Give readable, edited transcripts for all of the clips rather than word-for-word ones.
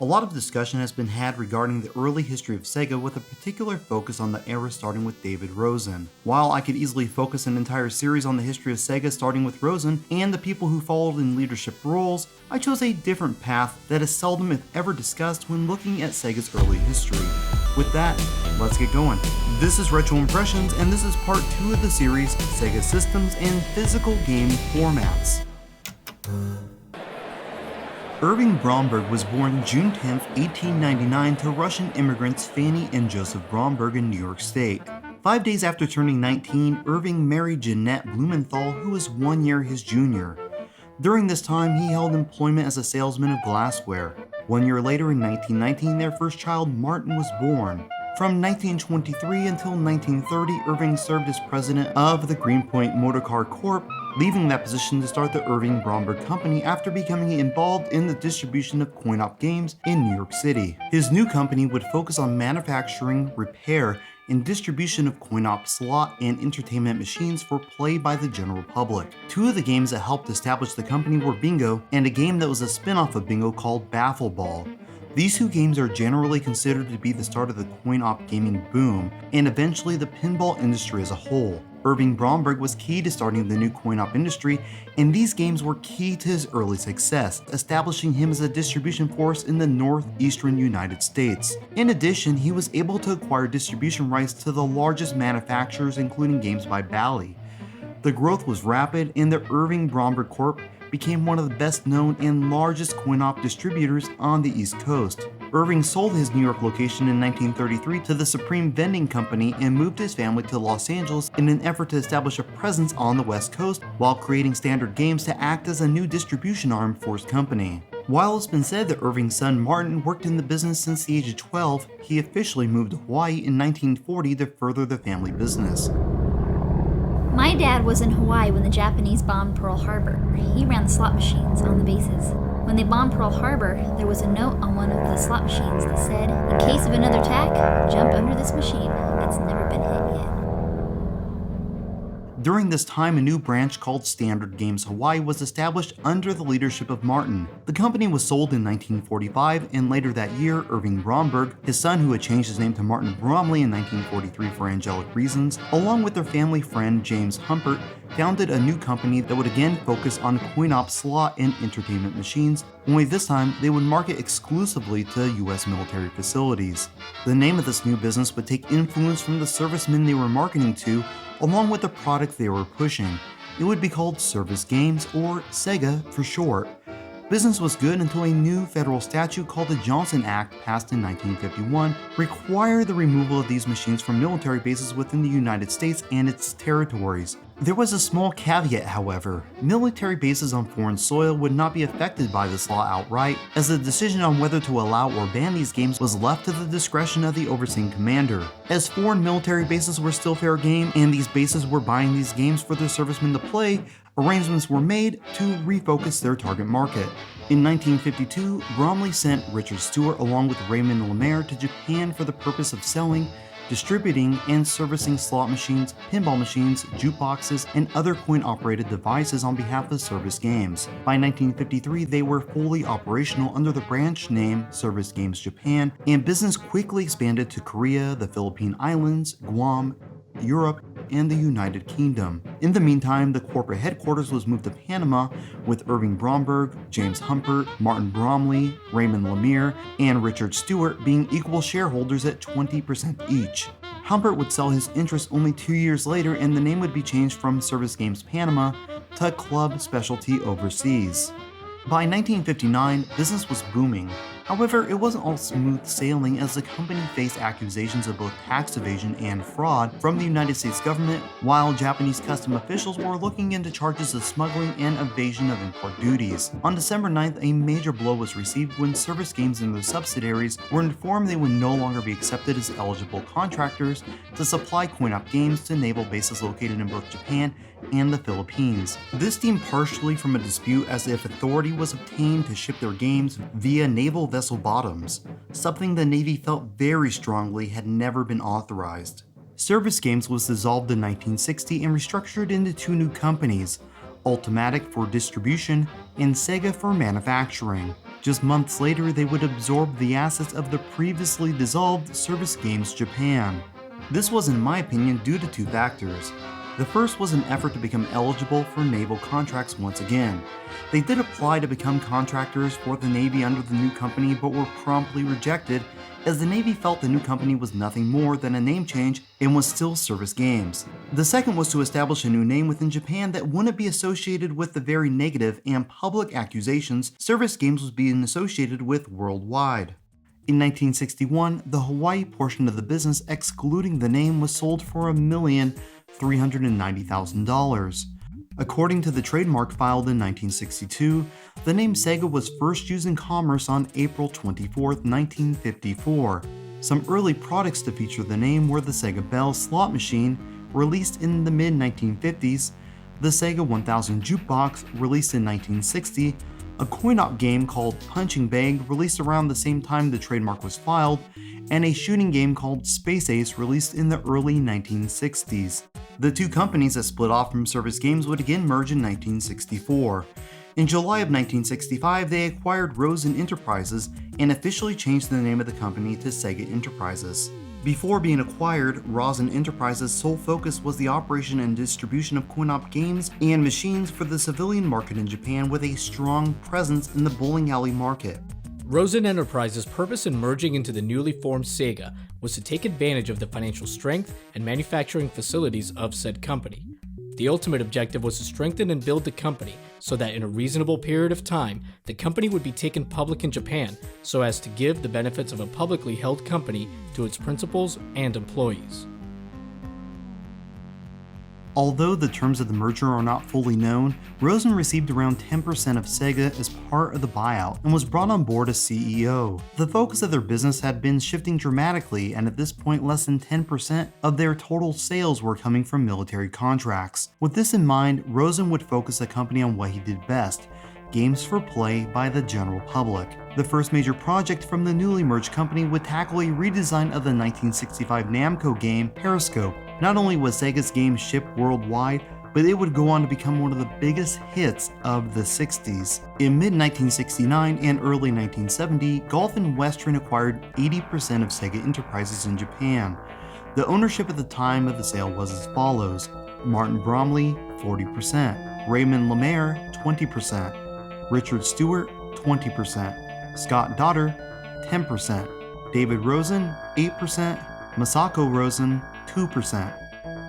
A lot of discussion has been had regarding the early history of Sega with a particular focus on the era starting with David Rosen. While I could easily focus an entire series on the history of Sega starting with Rosen and the people who followed in leadership roles, I chose a different path that is seldom if ever discussed when looking at Sega's early history. With that, let's get going. This is Retro Impressions, and this is part 2 of the series, Sega Systems and Physical Game Formats. Irving Bromberg was born June 10, 1899 to Russian immigrants Fanny and Joseph Bromberg in New York State. 5 days after turning 19, Irving married Jeanette Blumenthal, who was 1 year his junior. During this time, he held employment as a salesman of glassware. 1 year later, in 1919, their first child, Martin, was born. From 1923 until 1930, Irving served as president of the Greenpoint Motorcar Corp., leaving that position to start the Irving Bromberg Company after becoming involved in the distribution of coin-op games in New York City. His new company would focus on manufacturing, repair, and distribution of coin-op slot and entertainment machines for play by the general public. 2 of the games that helped establish the company were Bingo and a game that was a spin-off of Bingo called Baffle Ball. These 2 games are generally considered to be the start of the coin-op gaming boom, and eventually the pinball industry as a whole. Irving Bromberg was key to starting the new coin-op industry, and these games were key to his early success, establishing him as a distribution force in the northeastern United States. In addition, he was able to acquire distribution rights to the largest manufacturers, including games by Bally. The growth was rapid, and the Irving Bromberg Corp. Became one of the best known and largest coin-op distributors on the East Coast. Irving sold his New York location in 1933 to the Supreme Vending Company and moved his family to Los Angeles in an effort to establish a presence on the West Coast while creating Standard Games to act as a new distribution arm for his company. While it's been said that Irving's son Martin worked in the business since the age of 12, he officially moved to Hawaii in 1940 to further the family business. My dad was in Hawaii when the Japanese bombed Pearl Harbor. He ran the slot machines on the bases. When they bombed Pearl Harbor, there was a note on one of the slot machines that said, "In case of another attack, jump under this machine. It's never been hit yet." During this time, a new branch called Standard Games Hawaii was established under the leadership of Martin. The company was sold in 1945, and later that year, Irving Bromberg, his son who had changed his name to Martin Bromley in 1943 for angelic reasons, along with their family friend James Humpert, founded a new company that would again focus on coin-op slot and entertainment machines, only this time they would market exclusively to US military facilities. The name of this new business would take influence from the servicemen they were marketing to, along with the product they were pushing. It would be called Service Games, or Sega for short. Business was good until a new federal statute called the Johnson Act, passed in 1951, required the removal of these machines from military bases within the United States and its territories. There was a small caveat, however. Military bases on foreign soil would not be affected by this law outright, as the decision on whether to allow or ban these games was left to the discretion of the overseeing commander. As foreign military bases were still fair game, and these bases were buying these games for their servicemen to play, arrangements were made to refocus their target market. In 1952, Bromley sent Richard Stewart along with Raymond Lemaire to Japan for the purpose of selling, distributing, and servicing slot machines, pinball machines, jukeboxes, and other coin-operated devices on behalf of Service Games. By 1953, they were fully operational under the branch name Service Games Japan, and business quickly expanded to Korea, the Philippine Islands, Guam, Europe, and the United Kingdom. In the meantime, the corporate headquarters was moved to Panama, with Irving Bromberg, James Humpert, Martin Bromley, Raymond Lemaire, and Richard Stewart being equal shareholders at 20% each. Humpert would sell his interest only 2 years later, and the name would be changed from Service Games Panama to Club Specialty Overseas. By 1959, business was booming. However, it wasn't all smooth sailing, as the company faced accusations of both tax evasion and fraud from the United States government, while Japanese custom officials were looking into charges of smuggling and evasion of import duties. On December 9th, a major blow was received when Service Games and their subsidiaries were informed they would no longer be accepted as eligible contractors to supply coin-op games to naval bases located in both Japan and the Philippines. This stemmed partially from a dispute as if authority was obtained to ship their games via naval vessel bottoms, something the Navy felt very strongly had never been authorized. Service Games was dissolved in 1960 and restructured into 2 new companies, Ultimatic for distribution and Sega for manufacturing. Just months later, they would absorb the assets of the previously dissolved Service Games Japan. This was, in my opinion, due to two factors. The first was an effort to become eligible for naval contracts once again. They did apply to become contractors for the Navy under the new company, but were promptly rejected, as the Navy felt the new company was nothing more than a name change and was still Service Games. The second was to establish a new name within Japan that wouldn't be associated with the very negative and public accusations Service Games was being associated with worldwide. In 1961, the Hawaii portion of the business, excluding the name, was sold for $1,390,000. According to the trademark filed in 1962, the name Sega was first used in commerce on April 24, 1954. Some early products to feature the name were the Sega Bell slot machine, released in the mid-1950s, the Sega 1000 jukebox, released in 1960, a coin-op game called Punching Bag, released around the same time the trademark was filed, and a shooting game called Space Ace, released in the early 1960s. The two companies that split off from Service Games would again merge in 1964. In July of 1965, they acquired Rosen Enterprises and officially changed the name of the company to Sega Enterprises. Before being acquired, Rosen Enterprises' sole focus was the operation and distribution of coin-op games and machines for the civilian market in Japan, with a strong presence in the bowling alley market. Rosen Enterprises' purpose in merging into the newly formed Sega was to take advantage of the financial strength and manufacturing facilities of said company. The ultimate objective was to strengthen and build the company so that in a reasonable period of time, the company would be taken public in Japan so as to give the benefits of a publicly held company to its principals and employees. Although the terms of the merger are not fully known, Rosen received around 10% of Sega as part of the buyout and was brought on board as CEO. The focus of their business had been shifting dramatically, and at this point less than 10% of their total sales were coming from military contracts. With this in mind, Rosen would focus the company on what he did best: games for play by the general public. The first major project from the newly merged company would tackle a redesign of the 1965 Namco game Periscope. Not only was Sega's game shipped worldwide, but it would go on to become one of the biggest hits of the 60s. In mid-1969 and early 1970, Gulf and Western acquired 80% of Sega Enterprises in Japan. The ownership at the time of the sale was as follows: Martin Bromley, 40%, Raymond Lemaire, 20%, Richard Stewart, 20%, Scott Dotter, 10%, David Rosen, 8%, Masako Rosen, 2%.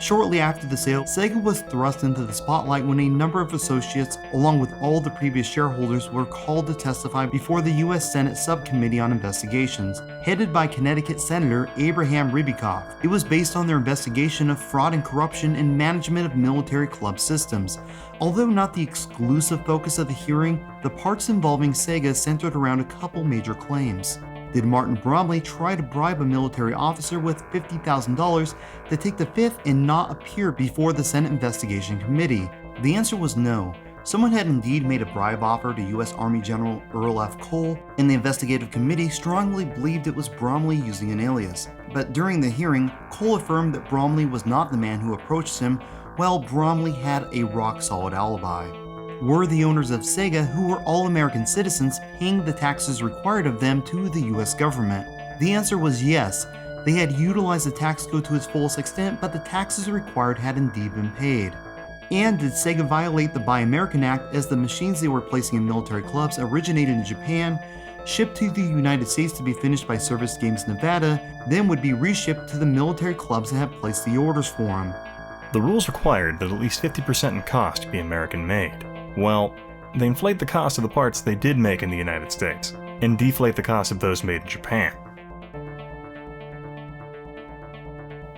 Shortly after the sale, Sega was thrust into the spotlight when a number of associates, along with all the previous shareholders, were called to testify before the U.S. Senate Subcommittee on Investigations, headed by Connecticut Senator Abraham Rybakov. It was based on their investigation of fraud and corruption in management of military club systems. Although not the exclusive focus of the hearing, the parts involving Sega centered around a couple major claims. Did Martin Bromley try to bribe a military officer with $50,000 to take the fifth and not appear before the Senate Investigation Committee? The answer was no. Someone had indeed made a bribe offer to U.S. Army General Earl F. Cole, and the investigative committee strongly believed it was Bromley using an alias. But during the hearing, Cole affirmed that Bromley was not the man who approached him, while Bromley had a rock-solid alibi. Were the owners of Sega, who were all American citizens, paying the taxes required of them to the US government? The answer was yes. They had utilized the tax code to its fullest extent, but the taxes required had indeed been paid. And did Sega violate the Buy American Act, as the machines they were placing in military clubs originated in Japan, shipped to the United States to be finished by Service Games Nevada, then would be reshipped to the military clubs that had placed the orders for them? The rules required that at least 50% in cost be American-made. Well, they inflate the cost of the parts they did make in the United States, and deflate the cost of those made in Japan.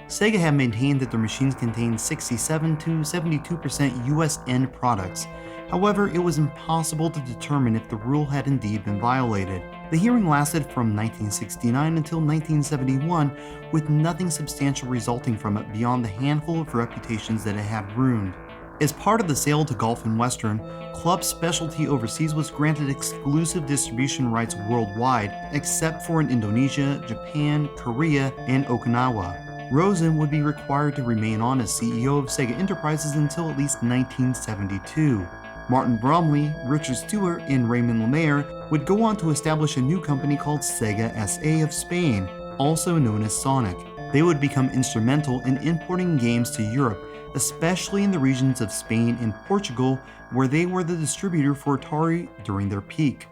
Sega had maintained that their machines contained 67 to 72% US end products. However, it was impossible to determine if the rule had indeed been violated. The hearing lasted from 1969 until 1971, with nothing substantial resulting from it beyond the handful of reputations that it had ruined. As part of the sale to Gulf and Western, Club Specialty Overseas was granted exclusive distribution rights worldwide, except for in Indonesia, Japan, Korea, and Okinawa. Rosen would be required to remain on as CEO of Sega Enterprises until at least 1972. Martin Bromley, Richard Stewart, and Raymond Lemaire would go on to establish a new company called Sega SA of Spain, also known as Sonic. They would become instrumental in importing games to Europe, especially in the regions of Spain and Portugal, where they were the distributor for Atari during their peak.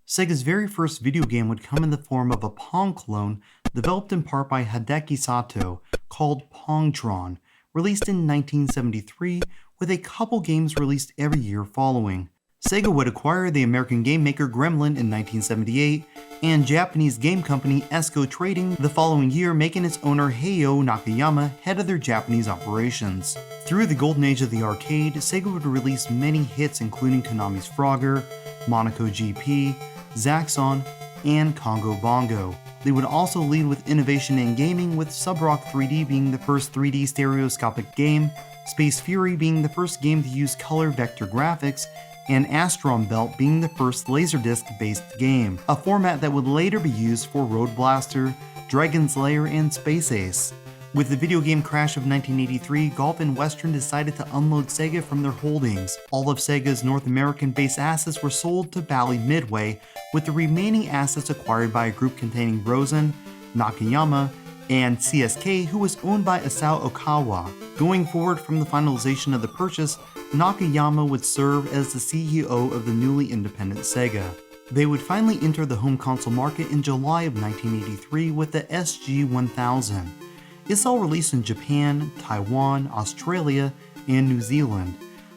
Sega's very first video game would come in the form of a Pong clone developed in part by Hideki Sato, called Pongtron, released in 1973, with a couple games released every year following. Sega would acquire the American game maker Gremlin in 1978, and Japanese game company Esco Trading the following year, making its owner Heiyo Nakayama head of their Japanese operations. Through the golden age of the arcade, Sega would release many hits including Konami's Frogger, Monaco GP, Zaxxon, and Congo Bongo. They would also lead with innovation in gaming, with Subrock 3D being the first 3D stereoscopic game, Space Fury being the first game to use color vector graphics, and Astron Belt being the first Laserdisc-based game, a format that would later be used for Road Blaster, Dragon's Lair, and Space Ace. With the video game crash of 1983, Gulf and Western decided to unload Sega from their holdings. All of Sega's North American-based assets were sold to Bally Midway, with the remaining assets acquired by a group containing Rosen, Nakayama, and CSK, who was owned by Isao Okawa. Going forward from the finalization of the purchase, Nakayama would serve as the CEO of the newly independent Sega. They would finally enter the home console market in July of 1983 with the SG-1000. It saw release in Japan, Taiwan, Australia, and New Zealand.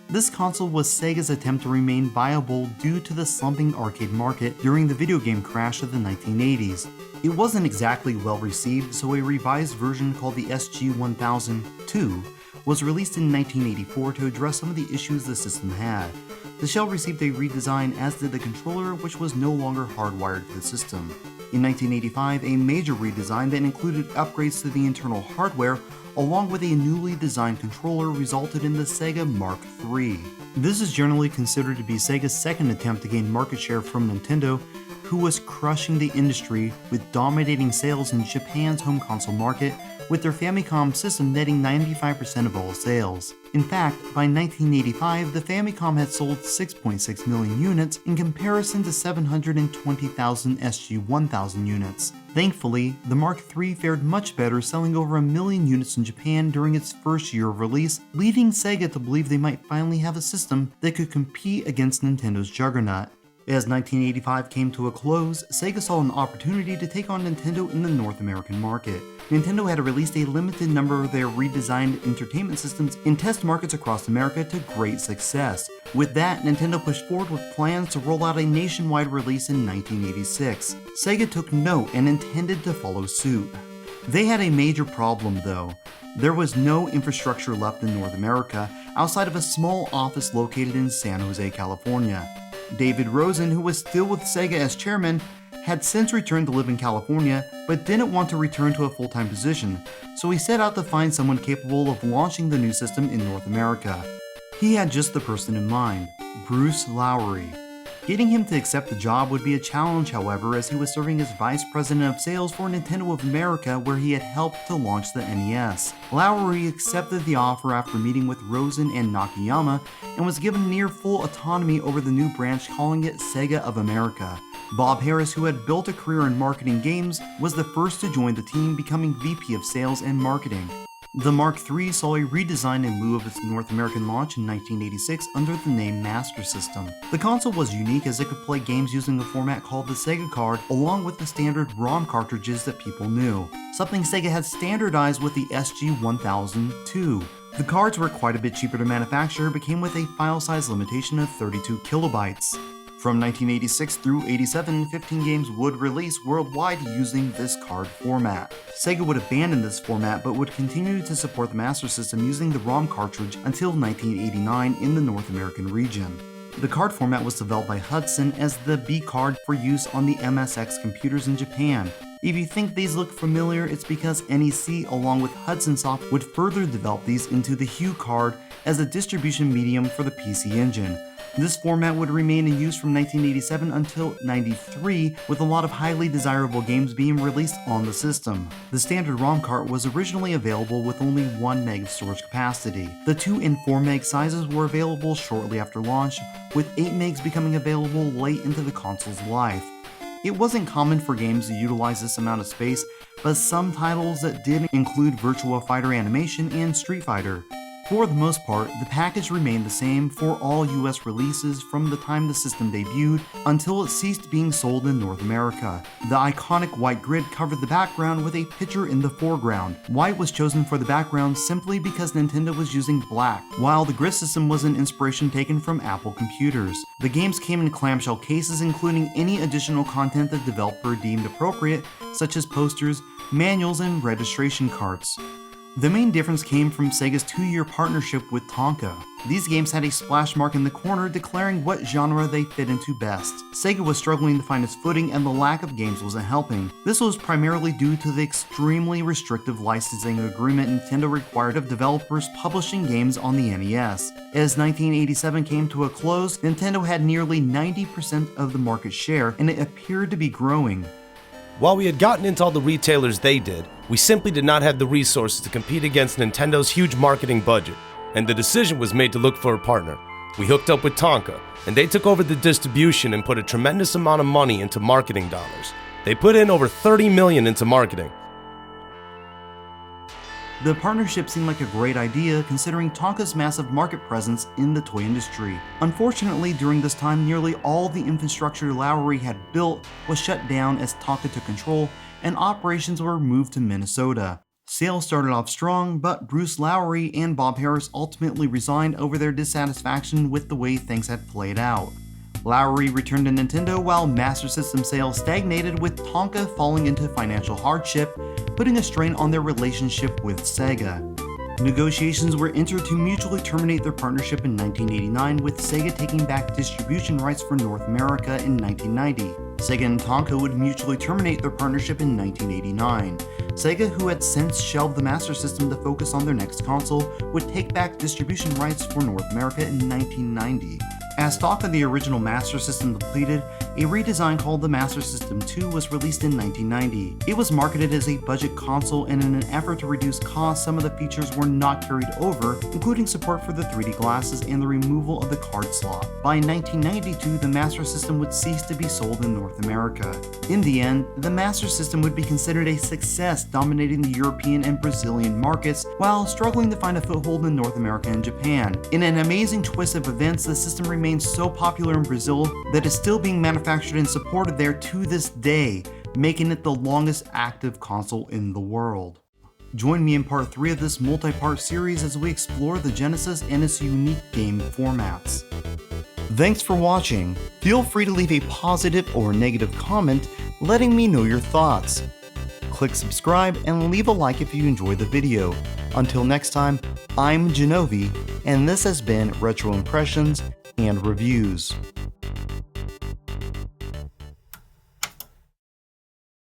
This console was Sega's attempt to remain viable due to the slumping arcade market during the video game crash of the 1980s. It wasn't exactly well received, so a revised version called the SG-1000-2 was released in 1984 to address some of the issues the system had. The shell received a redesign, as did the controller, which was no longer hardwired to the system. In 1985, a major redesign that included upgrades to the internal hardware, along with a newly designed controller, resulted in the Sega Mark III. This is generally considered to be Sega's second attempt to gain market share from Nintendo, who was crushing the industry with dominating sales in Japan's home console market, with their Famicom system netting 95% of all sales. In fact, by 1985, the Famicom had sold 6.6 million units in comparison to 720,000 SG-1000 units. Thankfully, the Mark III fared much better, selling over 1 million units in Japan during its first year of release, leading Sega to believe they might finally have a system that could compete against Nintendo's juggernaut. As 1985 came to a close, Sega saw an opportunity to take on Nintendo in the North American market. Nintendo had released a limited number of their redesigned entertainment systems in test markets across America to great success. With that, Nintendo pushed forward with plans to roll out a nationwide release in 1986. Sega took note and intended to follow suit. They had a major problem though. There was no infrastructure left in North America outside of a small office located in San Jose, California. David Rosen, who was still with Sega as chairman, had since returned to live in California, but didn't want to return to a full-time position, so he set out to find someone capable of launching the new system in North America. He had just the person in mind, Bruce Lowery. Getting him to accept the job would be a challenge, however, as he was serving as vice president of sales for Nintendo of America, where he had helped to launch the NES. Lowery accepted the offer after meeting with Rosen and Nakayama, and was given near full autonomy over the new branch, calling it Sega of America. Bob Harris, who had built a career in marketing games, was the first to join the team, becoming VP of Sales and Marketing. The Mark III saw a redesign in lieu of its North American launch in 1986 under the name Master System. The console was unique as it could play games using a format called the Sega card, along with the standard ROM cartridges that people knew, something Sega had standardized with the SG-1000-2. The cards were quite a bit cheaper to manufacture, but came with a file size limitation of 32 kilobytes. From 1986 through 87, 15 games would release worldwide using this card format. Sega would abandon this format but would continue to support the Master System using the ROM cartridge until 1989 in the North American region. The card format was developed by Hudson as the B card for use on the MSX computers in Japan. If you think these look familiar, it's because NEC along with Hudson Soft would further develop these into the Hue card as a distribution medium for the PC Engine. This format would remain in use from 1987 until 93, with a lot of highly desirable games being released on the system. The standard ROM cart was originally available with only 1 meg of storage capacity. The 2 and 4 meg sizes were available shortly after launch, with 8 megs becoming available late into the console's life. It wasn't common for games to utilize this amount of space, but some titles that did include Virtua Fighter Animation and Street Fighter. For the most part, the package remained the same for all US releases from the time the system debuted until it ceased being sold in North America. The iconic white grid covered the background with a picture in the foreground. White was chosen for the background simply because Nintendo was using black, while the grid system was an inspiration taken from Apple computers. The games came in clamshell cases including any additional content the developer deemed appropriate, such as posters, manuals, and registration cards. The main difference came from Sega's 2-year partnership with Tonka. These games had a splash mark in the corner declaring what genre they fit into best. Sega was struggling to find its footing and the lack of games wasn't helping. This was primarily due to the extremely restrictive licensing agreement Nintendo required of developers publishing games on the NES. As 1987 came to a close, Nintendo had nearly 90% of the market share and it appeared to be growing. While we had gotten into all the retailers they did, we simply did not have the resources to compete against Nintendo's huge marketing budget, and the decision was made to look for a partner. We hooked up with Tonka, and they took over the distribution and put a tremendous amount of money into marketing dollars. They put in over $30 million into marketing. The partnership seemed like a great idea considering Tonka's massive market presence in the toy industry. Unfortunately, during this time, nearly all the infrastructure Lowery had built was shut down as Tonka took control and operations were moved to Minnesota. Sales started off strong, but Bruce Lowery and Bob Harris ultimately resigned over their dissatisfaction with the way things had played out. Lowery returned to Nintendo while Master System sales stagnated, with Tonka falling into financial hardship, putting a strain on their relationship with Sega. Negotiations were entered to mutually terminate their partnership in 1989, with Sega taking back distribution rights for North America in 1990. Sega and Tonka would mutually terminate their partnership in 1989. Sega, who had since shelved the Master System to focus on their next console, would take back distribution rights for North America in 1990. As stock of the original Master System depleted, a redesign called the Master System 2 was released in 1990. It was marketed as a budget console, and in an effort to reduce costs, some of the features were not carried over, including support for the 3D glasses and the removal of the card slot. By 1992, the Master System would cease to be sold in North America. In the end, the Master System would be considered a success, dominating the European and Brazilian markets, while struggling to find a foothold in North America and Japan. In an amazing twist of events, the system remains so popular in Brazil that it's still being manufactured and supported there to this day, making it the longest active console in the world. Join me in part 3 of this multi-part series as we explore the Genesis and its unique game formats. Thanks for watching. Feel free to leave a positive or negative comment letting me know your thoughts. Click subscribe and leave a like if you enjoyed the video. Until next time, I'm Jenovi, and this has been Retro Impressions and Reviews.